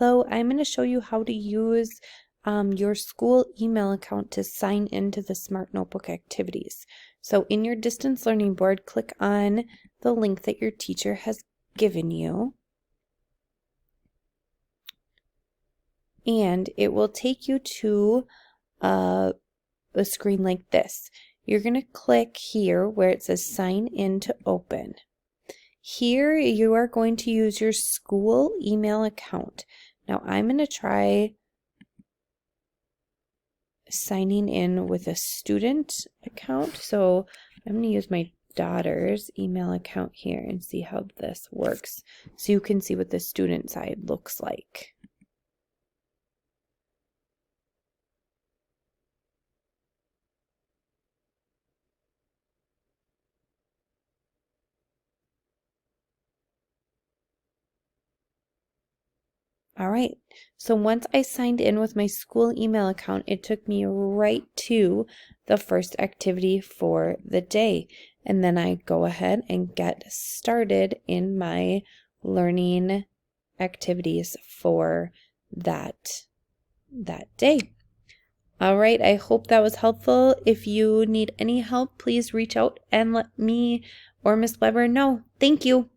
though, I'm going to show you how to use your school email account to sign into the Smart Notebook activities. So in your distance learning board, click on the link that your teacher has given you. And it will take you to a screen like this. You're going to click here where it says sign in to open. Here you are going to use your school email account. Now I'm going to try signing in with a student account. So I'm going to use my daughter's email account here and see how this works so you can see what the student side looks like. All right, so once I signed in with my school email account, it took me right to the first activity for the day. And then I go ahead and get started in my learning activities for that day. All right, I hope that was helpful. If you need any help, please reach out and let me or Miss Weber know. Thank you.